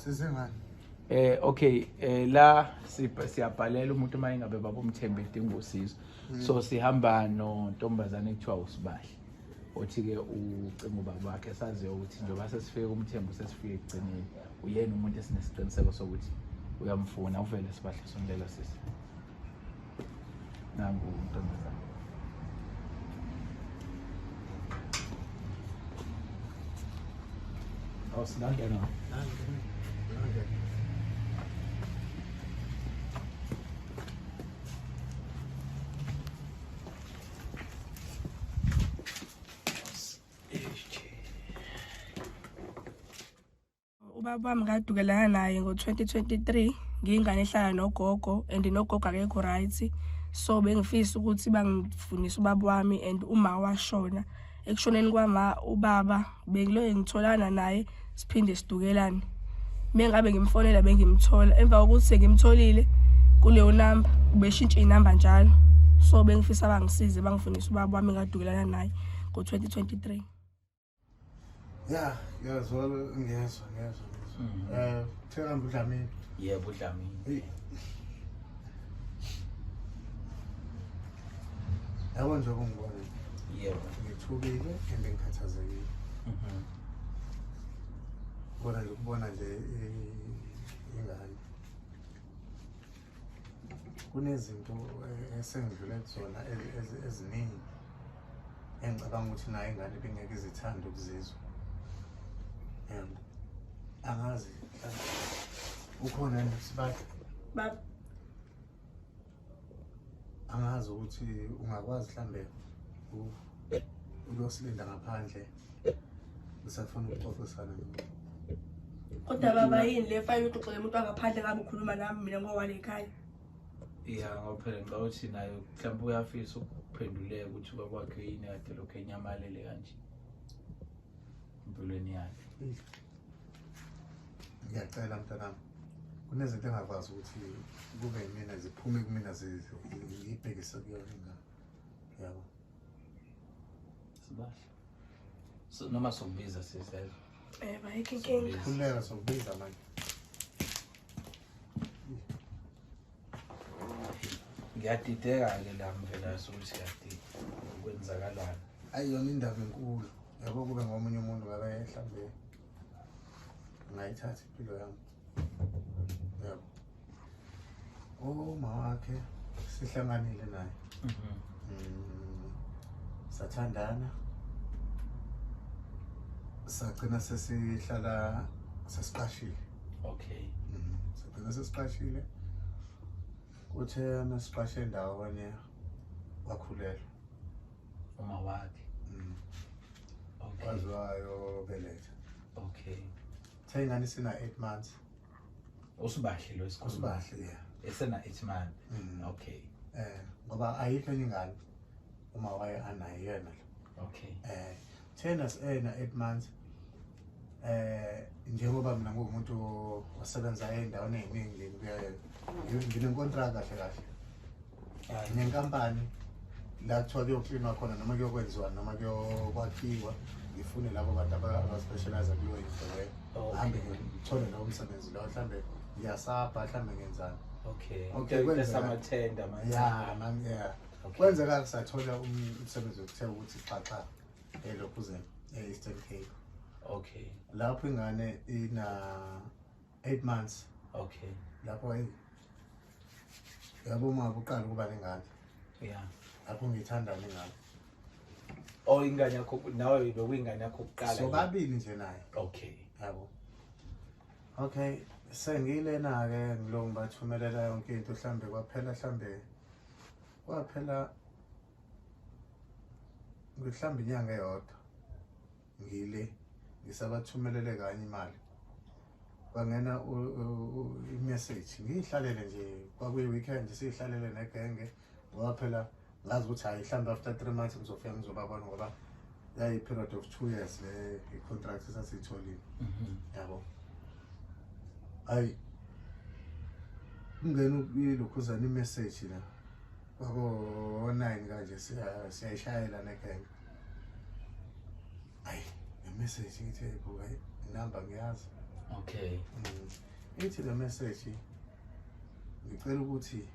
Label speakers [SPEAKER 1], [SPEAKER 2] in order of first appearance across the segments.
[SPEAKER 1] Sizengani?
[SPEAKER 2] Okay, la siyabhalela umuntu uma ingabe baba uMthembu edinga usizo. So sihamba nontombazane ekuthiwa uSibahle. Othi-ke ucinga ubaba wakhe saziyo ukuthi njengoba sesifike kuMthembu sesifike ekugcineni. Uyena umuntu esinesiqiniseko sokuthi uyamfuna uvele Sibahle sondela sisi. Nangu untombazane. Awusinangena.
[SPEAKER 3] Ubaba wami ngadukelana naye ngo-2023 ngiyingane ehlala nogogo and nogogo akekho right, so bengifisa ukuthi bangifunise ubaba wami and uma washona ekushoneni kwama ubaba bengiloye ngitholana naye siphinde sidukelane. Mengabe ngimfonela bengimthola emva kokuthi sengimtholile kuleyo number ubeshintsha inamba njalo, so bengifisa bangisize bangifunise ubaba wami ngadukelana naye ngo-2023.
[SPEAKER 1] Yeah, ngiyazwa ngiyezwa. Theka uDlamini.
[SPEAKER 2] Yebo uDlamini.
[SPEAKER 1] Yabo nje ukungibona.
[SPEAKER 2] Yebo.
[SPEAKER 1] Ngithukile and ngikhathazekile. Kubona nje ingane. Kunezinto esengidlule kuzona eziningi. Engicabanga ukuthi naye ingane bengeke izithanda ukuzizwa. Angazi ukhona yini Sibahle?
[SPEAKER 3] Baba
[SPEAKER 1] angazi ukuthi ungakwazi mhlambe uyosilinda ngaphandle usafuna ukuxoxisana naye.
[SPEAKER 3] kodwa baba yini le fayile uxoxele umuntu wangaphandle ngabe ukhuluma nami mina ngowale ekhaya.
[SPEAKER 2] Yeah, ngophela ngicabanga ukuthi nayo mhlawumbe uyafisa ukuphenduleka ukuthi kwakwakhe yini kade lokho enyamalele kanje empilweni yakhe.
[SPEAKER 1] Ngiyacela mntanami, kunezinto engakwazi ukuthi kube yimina ziphume kumina zibhekise kuyona ingane. Yabo.
[SPEAKER 2] Sibahle. So noma sokubiza sisezwe.
[SPEAKER 3] Bayikho inkinga.
[SPEAKER 1] Kuleka sokubiza manje.
[SPEAKER 2] Ngiyadideka-ke la mvela sokuthi yadideka ukwenzakalana.
[SPEAKER 1] Ayiyona indaba enkulu. Yabo kube ngomunye umuntu ngabe mhlambe ngayithatha impilo yami. Yabo. Wakhe sihlanganile naye. Sathandana. Sagcina sesihlala sesiqashile.
[SPEAKER 2] Okay.
[SPEAKER 1] Sagcina sesiqashile. Kuthe masiqashe ndawonye wakhulelwa.
[SPEAKER 2] Uma wakhe. Okay.
[SPEAKER 1] Wazwayo beletha.
[SPEAKER 2] Okay.
[SPEAKER 1] Ingane sina 8 months.
[SPEAKER 2] Usibahle lo isikhulu.
[SPEAKER 1] Usibahle yeah.
[SPEAKER 2] Esena 8 months. Okay.
[SPEAKER 1] Ngoba ayikho enye ingane uma waye anayo yena lo.
[SPEAKER 2] Okay.
[SPEAKER 1] Thena ena 8 months. Njengoba mina ngumuntu osebenza endaweni eziningi nginenkontraka kahle kahle. Nenkampani la kuthiwa kuyoklinwa khona noma kuyokwenziwa noma kuyokwakhiwa ngifune labo bantu abaspecialize kulo into leyo. Hambe ngithole lo umsebenzi lo mhlambe ngiyasapha mhlambe ngenzani.
[SPEAKER 2] Okay kwenza amathenda manje.
[SPEAKER 1] Yeah. Kwenzeka kusathola umsebenzi okuthe ukuthi xaxa elokhuzeni eEastern Cape.
[SPEAKER 2] Okay.
[SPEAKER 1] Lapho ingane ina 8 months.
[SPEAKER 2] Okay.
[SPEAKER 1] Lapho yabo uma uqala ukuba nengane.
[SPEAKER 2] Yeah.
[SPEAKER 1] Lapho ngithanda nengane.
[SPEAKER 2] Oh ingane yakho nawe bekuyingane yakho kuqala.
[SPEAKER 1] So babili nje naye.
[SPEAKER 2] Okay.
[SPEAKER 1] Yabo. Okay, sengilena ke ngilo ngibathumelela yonke into mhlambe kwaphela mhlambe inyanga eyodwa ngile ngisabathumelele kanye imali. Kwangena i-message ngihlalele nje kwakuyi weekend sihlalele negenge ngoba phela ngazi ukuthi hayi mhlambe after 3 months ngizofika ngizobabona ngoba yayi period of 2 years le i-contract esasitholile. Yabo. Ay ungena ilokhuzana i-message la kwako 9 kanje siyayishayela negenge. Ay message ngithi buka number ngiyazi
[SPEAKER 2] Okay.
[SPEAKER 1] Ithi le message ngicela ukuthi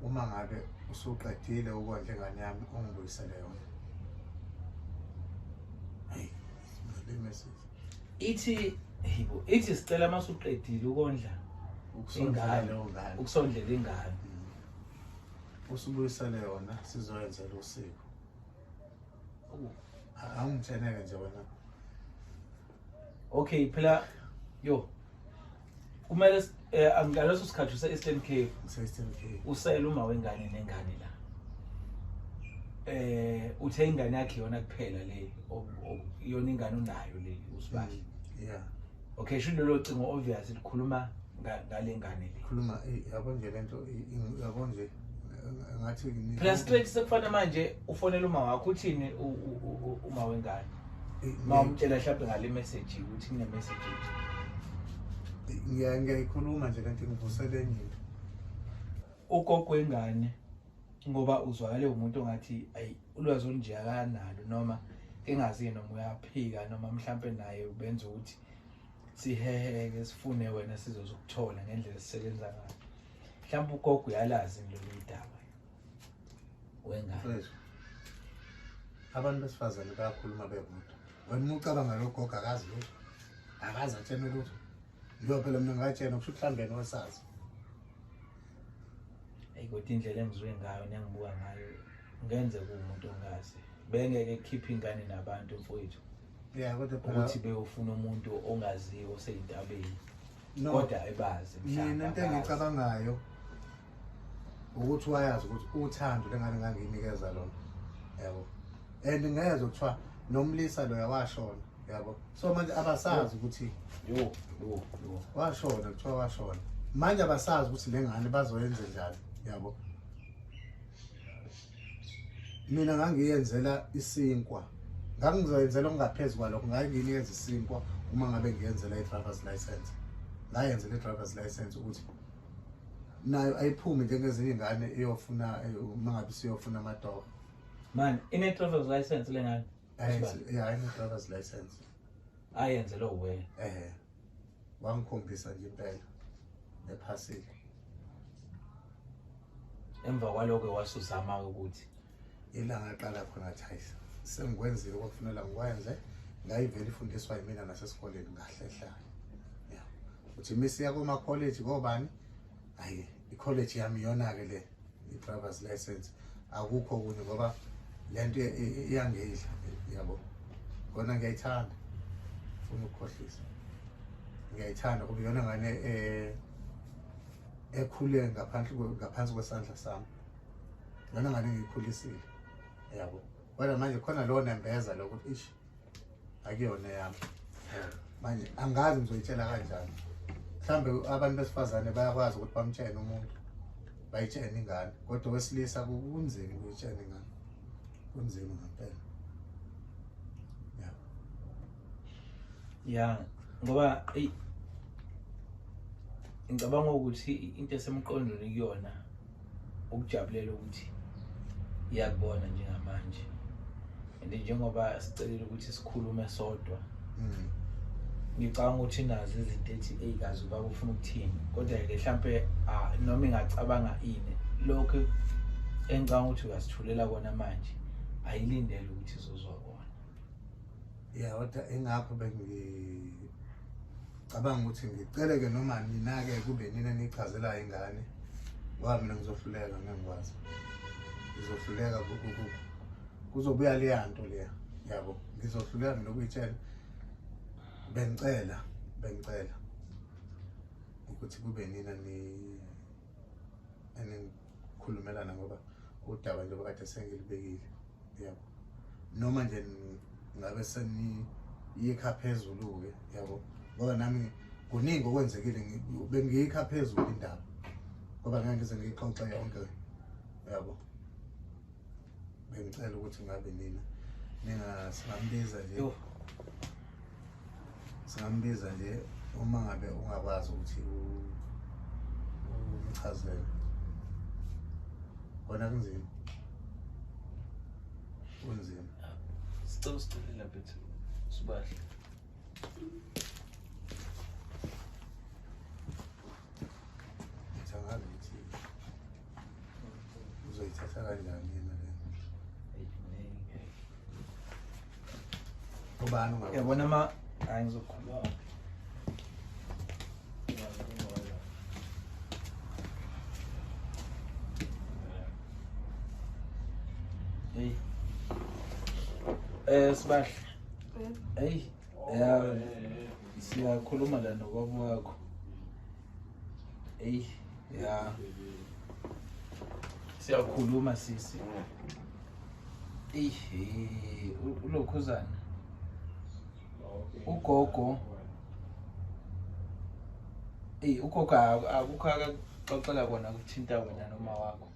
[SPEAKER 1] uma ngabe usuqedile ukondla ingane yami ungibuyisele yona. Hey, le message.
[SPEAKER 2] Ithi sicela masuqedile ukondla
[SPEAKER 1] Ukusondlela leyo ngane.
[SPEAKER 2] ukusondlela ingane.
[SPEAKER 1] Usubuyisele yona sizoyenzela usiko. Angitheneke nje wena.
[SPEAKER 2] Okay, phela kumele angaleso sikhathi use-Eastern Cape usele uma wengane nengane la. Uthe ingane yakhe yona kuphela le iyona ingane unayo le uSibali.
[SPEAKER 1] Yeah.
[SPEAKER 2] Okay, shilo lo cingo obvious likhuluma ngale ngane le.
[SPEAKER 1] Khuluma yabo nje lento yabo nje ngathi
[SPEAKER 2] Phela straight sekufana manje ufonela uma wakho uthini uma wengane. Mawumtshela mhlawumbe ngale message ukuthi kune message
[SPEAKER 1] ngiyayikhuluma nje lento ngivusele enyini.
[SPEAKER 2] Ugogo wengane ngoba uzwakale umuntu ongathi ayi ulwazi olunje akanalo noma engazi noma uyaphika noma mhlawumbe naye ubenza ukuthi siheheke sifune wena sizozukuthola ngendlela sisebenza ngayo. Mhlawumbe ugogo uyalazi lolu daba wengane.
[SPEAKER 1] Abantu besifazane bayakhuluma bebodwa. Wena ucabanga lo gogo akazi lutho. Akazi atshene lutho. Ngiyo phela mina ngayitshena kusho mhlambe nosazi.
[SPEAKER 2] Kodwa indlela engizwe ngayo nengibuka ngayo ngenze kuumuntu ongazi bengeke keep ingane nabantu mfowethu.
[SPEAKER 1] Yeah, kodwa phela
[SPEAKER 2] ukuthi beyofuna umuntu ongaziyo oseyintabeni kodwa ebazi
[SPEAKER 1] mhlawumbe. Mina into engicabangayo ukuthi wayazi ukuthi uthando lengane ngangiyinikeza lona. Yabo. And ngiyeza ukuthiwa nomlisa lo yawashona, yabo. So manje abasazi ukuthi washona kuthiwa washona. Manje abasazi ukuthi lengane bazoyenza njani, yabo. Mina ngangiyenzela isinkwa. Ngangizoyenzela ongaphezulu kwalokho, nginikeza isinkwa uma ngabe ngiyenzela i-driver's license. Ngayenzela i-driver's license ukuthi nayo ayiphume njengezinye ingane iyofuna uma ngabe siyofuna amatoho.
[SPEAKER 2] Man, ine-driver's license lengane?
[SPEAKER 1] Yeah, ine-driver's license.
[SPEAKER 2] Ayenzela uwena?
[SPEAKER 1] Wangikhombisa nje impela ephasile.
[SPEAKER 2] Emva kwalokho wasuzama ukuthi
[SPEAKER 1] ilanga aqala khona thayisa. Sengikwenzile okufunela ngikwenze, ngayivela ifundiswa yimina nasesikoleni ngahlehlayo. Yeah. Uthi misiya kuma college kobani? Hayi, i-college yami yona ke le i-driver's license. Akukho kunye ngoba lento iyangidla, yabo. Kona ngiyayithanda. Ufuna ukukhohlisa. Ngiyayithanda kuba yona ngane ekhule ngaphansi kwesandla sami. Yona ngane ngikhulisile. Yabo. Kodwa manje khona lo nembeza lokuthi ish akuyona yami. Manje angazi ngizoyitshela kanjani. Mhlambe abantu besifazane bayakwazi ukuthi bamtshene umuntu. Bayitshene ingane. Kodwa wesilisa kunzima ukuyitshena ingane. Kunzima ngempela.
[SPEAKER 2] Yeah, ngoba ngicabanga ukuthi into esemqondweni kuyona ukujabulela ukuthi iyakubona njengamanje. And njengoba sicelile ukuthi sikhulume sodwa. Ngicabanga ukuthi nazo izinto ethi eyikazi ubaba ufuna ukuthini. Kodwa ke mhlambe noma ingacabanga ini lokho engicabanga ukuthi uyasithulela kona manje ayilindele ukuthi izozwa kona.
[SPEAKER 1] Yeah, kodwa engakho bengicabanga ukuthi ngiceleke noma nina ke kube nina nichazela ingane. Ngoba mina ngizohluleka ngengikwazi. Ngizohluleka kuzobuya le nto leya, yabo. Ngizohluleka nokuyitshela. Bengicela ukuthi kube nina enikhulumelana ngoba udaba nje bakade sengilibekile, yabo. Noma nje ngabe seniyikha phezulu ke, yabo. Ngoba nami kuningi okwenzekile bengiyikha phezulu indaba. Ngoba ngeke ngize ngixoxe yonke, yabo. Bengicela ukuthi ngabe nina singambiza nje uma ngabe ungakwazi ukuthi umchazele. Kona kunzima.
[SPEAKER 2] Sicela usicelela bethu Sibahle.
[SPEAKER 1] uyiphatha kanjani yena le? Ubani ungabe?
[SPEAKER 2] Yabona hayi ngizokhuluma. Sibahle. Hey, siyakhuluma la nokwabo wakho. Hey, siyakhuluma sisi. Ulokhuzana. Ugogo. Ugogo akukho akaxoxela kona ukuthinta wena noma wakho.